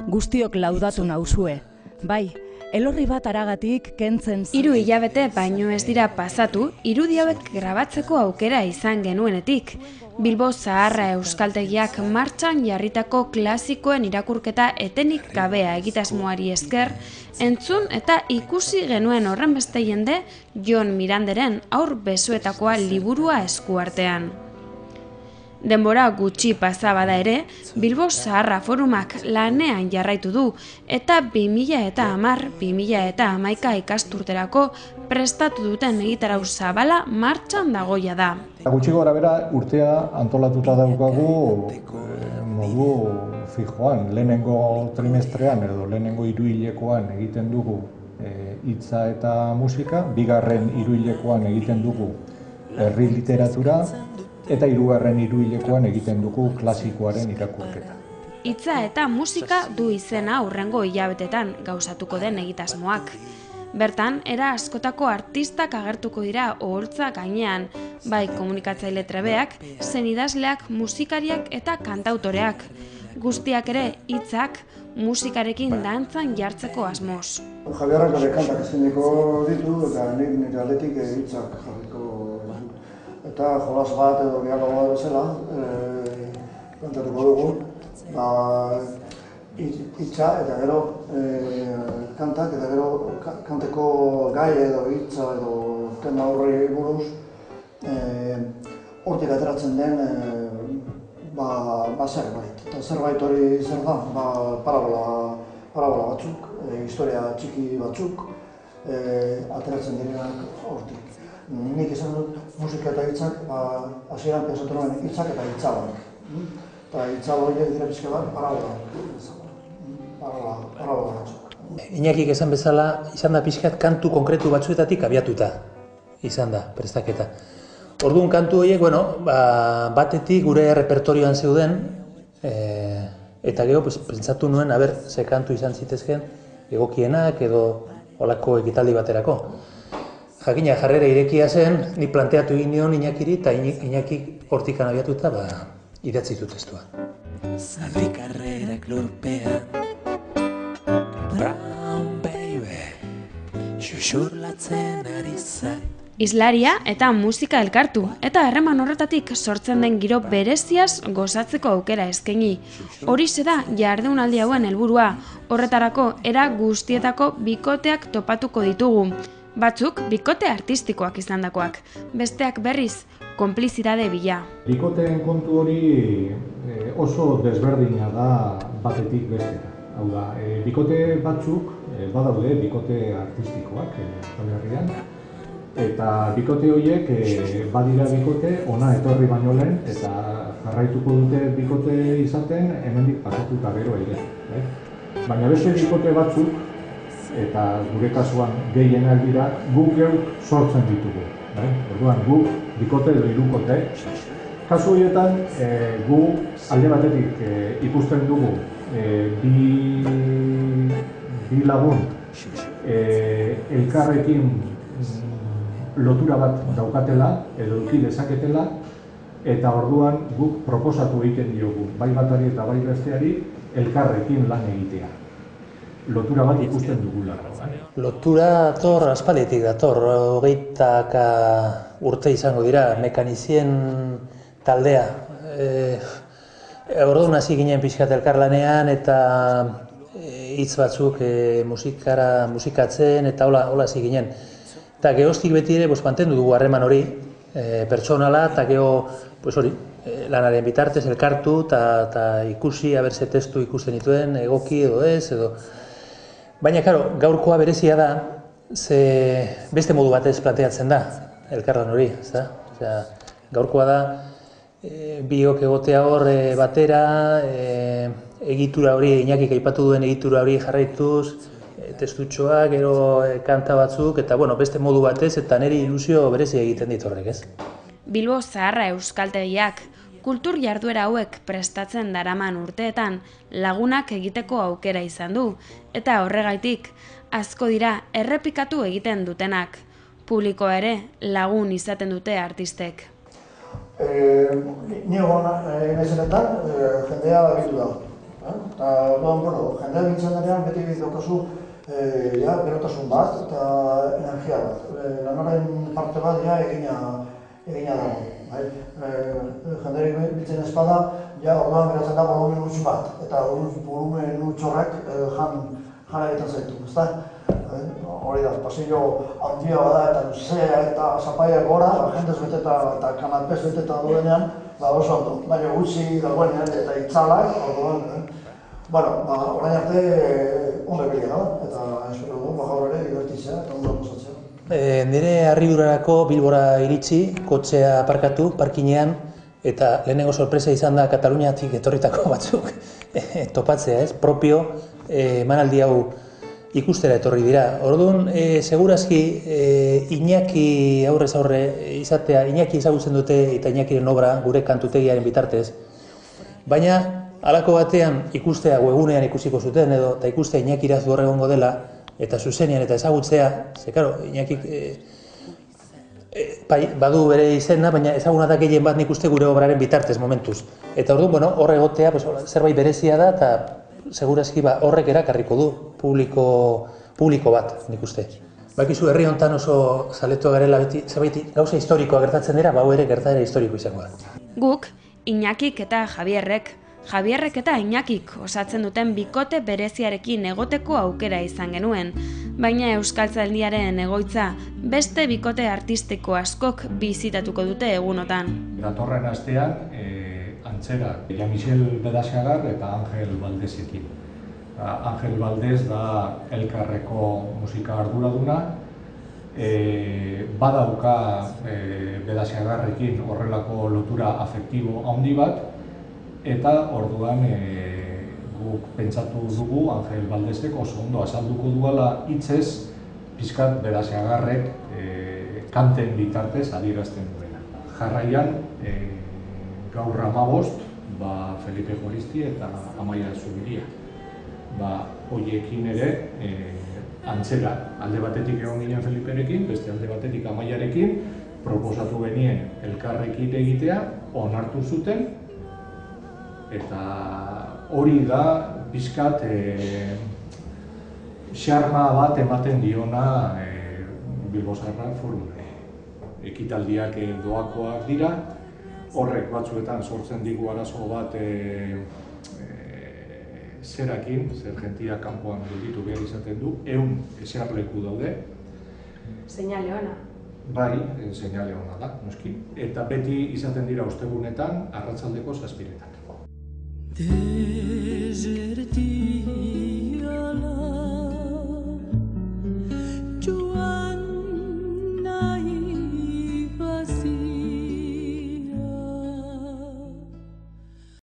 guztiok laudatu nauzue. Bai, elorri bat aragatik kentzen... 3 hilabete baino ez dira pasatu, irudi hauek grabatzeko aukera izan genuenetik. Bilbo Zaharra Euskaltegiak martxan jarritako klasikoen irakurketa etenik gabea egitasmoari esker, entzun eta ikusi genuen horrenbeste jende Jon Miranderen Haur besoetakoa liburua eskuartean. Denbora gutxi pasa bada ere, Bilbo Zaharra Forumak lanean jarraitu du eta 2010-2011 ikasturterako prestatu duten egitarau zabala martxan dagoia da. Gutxi gorabehera urtea antolatuta daukagu modu fijoan, lehenengo trimestrean edo lehenengo hiruhilekoan egiten dugu hitza eta musika, bigarren hiruhilekoan egiten dugu herri literatura, eta hirugarren hiruhilekoan egiten dugu klasikoaren irakurketa. Hitza eta musika du izena hurrengo hilabetetan gauzatuko den egitasmoak. Bertan, era askotako artistak agertuko dira oholtza gainean, bai komunikatzaile trebeak, zein idazleak, musikariak eta kantautoreak. Guztiak ere hitzak musikarekin dantzan jartzeko asmoz. Javiarrak ere kantak ezineko ditu eta nire aldetik hitzak jarriko. Eta jolas bat edo dialogo bat bezala kantatuko dugu. Hitza eta gero kantak eta gero kanteko gai edo hitza edo tema horri buruz hortik ateratzen den zerbait. Eta zerbait hori zer da, parabola batzuk, historia txiki batzuk ateratzen direnak hortik. Nik izan dut musika eta hitzak, hasieran pensatu nuen hitzak eta hitzabak. Eta hitzabak horiek dira pixka bat parabola batzuk. Iñakik esan bezala, izan da pixkat kantu konkretu batzuetatik abiatuta izan da prestaketa. Orduan kantu horiek, batetik gure repertorioan zeuden, eta gero pentsatu nuen, ze kantu izan zitezken egokienak edo olako ekitaldi baterako. Jakina jarrera irekia zen, ni planteatu egin nion Iñakiri eta Iñakik hortikan abiatuta idatzi du testua. Zaldi karrerak lurpean, brown baby, xuxurlatzen ari zait. Hizlaria eta musika elkartu, eta harreman horretatik sortzen den giro bereziaz gozatzeko aukera eskaini. Horixe da jardunaldi hauen helburua, horretarako era guztietako bikoteak topatuko ditugu. Batzuk bikote artistikoak izandakoak, besteak berriz konplizidade bila. Bikoteen kontu hori oso desberdina da batetik bestera. Hau da, bikote batzuk badaude bikote artistikoak Euskal Herrian, eta bikote horiek badira bikote ona etorri baino lehen eta jarraituko dute bikote izaten hemendik pasatu eta gero ere. Baina beste bikote batzuk, eta gure kasuan gehienak dira, guk geuk sortzen ditugu. Orduan, guk bikote edo hirukote. Kasu horietan, gu alde batetik ikusten dugu bi lagun elkarrekin lotura bat daukatela edo eduki dezaketela, eta orduan guk proposatu egiten diogu, bai batari eta bai besteari elkarrekin lan egitea. Lotura bat ikusten dugula. Lotura aspalditik dator, 20 urte izango dira, mekanizien taldea. Orduan hasi ginen pixkat elkarlanean eta hitz batzuk musikatzen eta hola hasi ginen. Eta geroztik beti ere mantendu dugu harreman hori pertsonala eta gero lanaren bitartez elkartu eta ikusi, ze testu ikusten dituen, egoki edo ez, edo... Baina, gaurkoa berezia da, ze beste modu batez planteatzen da, elkarlan hori, ezta? Gaurkoa da, biok egotea hor batera, egitura hori, Iñakik aipatu duen egitura hori jarraituz, testutxoak, gero kanta batzuk, eta beste modu batez, eta niri ilusio berezia egiten dit horrek, ez? Bilbo Zaharra Euskaltegiak, kultur jarduera hauek prestatzen daraman urteetan lagunak egiteko aukera izan du, eta horregaitik asko dira errepikatu egiten dutenak. Publikoa ere lagun izaten dute artistek. Ni egon naizenetan jendea abitu da. Eta, bueno, jendeak biltzen denean beti daukazu berotasun bat eta energia bat. Lanaren parte bat egina dago. Jendeak biltzen espada, orduan geratzen da volumen huts bat, eta volumen huts horrek jana egiten zaitu, ezta? Hori da, pasillo handia bada eta luzea eta zapaiak gora, jendez beteta eta kanapez beteta duenean, oso ondo. Baina gutxi dagoenean eta itzalak, orduan, orain arte ondo egitea da, eta espero du, gaur ere divertitzea eta ondo pasatzea. Nire harridurarako Bilbora iritsi, kotxea aparkatu, parkinean, eta lehenengo sorpresa izan da Kataluniatik etorritako batzuk topatzea, propio emanaldi hau ikustera etorri dira. Orduan, segurazki Iñaki aurrez aurre izatea, Iñaki ezagutzen dute eta Iñakiren obra gure kantutegiaren bitartez. Baina, halako batean ikustea webunean ikusiko zuten edo eta ikustea Iñakiraz hor egongo dela eta zuzenean eta ezagutzea, ze karo, Iñakik badu bere izena, baina ezaguna da gehien bat nik uste gure obraren bitartez momentuz. Eta orduan, hor egotea zerbait berezia da eta segurazki horrek erakarriko du publiko bat, nik uste. Bakizu herri honetan oso zaletua garela beti, zerbait gauza historikoa gertatzen dira, hau ere gertaera historiko izango da. Guk, Iñakik eta Javierrek eta Iñakik osatzen duten bikote bereziarekin egoteko aukera izan genuen, baina Euskaltzaindiaren egoitza beste bikote artistiko askok bizitatuko dute egunotan. Datorren astean, antzera, Jean-Michel Bedasagar eta Angel Valdesekin. Angel Valdez da Elkarreko musika arduraduna, badauka Bedasagarrekin horrelako lotura afektibo handi bat, eta orduan guk pentsatu dugu Angel Valdezek oso ondo azalduko duela hitzez pixkat Bedasagarrek kanten bitartez adierazten duena. Jarraian, gaur 15, Felipe Joristi eta Amaia Zubiria. Horiekin ere, antzera, alde batetik egon ginen Feliperekin, beste alde batetik Amaiarekin, proposatu genien elkarrekin egitea, onartu zuten, eta hori da pixkat xarma bat ematen diona Bilbosarra formulari. Ekitaldiak doakoak dira, horrek batzuetan sortzen digu arazo bat zerakin, zer jentia kanpoan gelditu behar izaten du, 100 eserleku daude. Seinale ona. Bai, seinale ona da, noski. Eta beti izaten dira ostegunetan, arratsaldeko 7:00.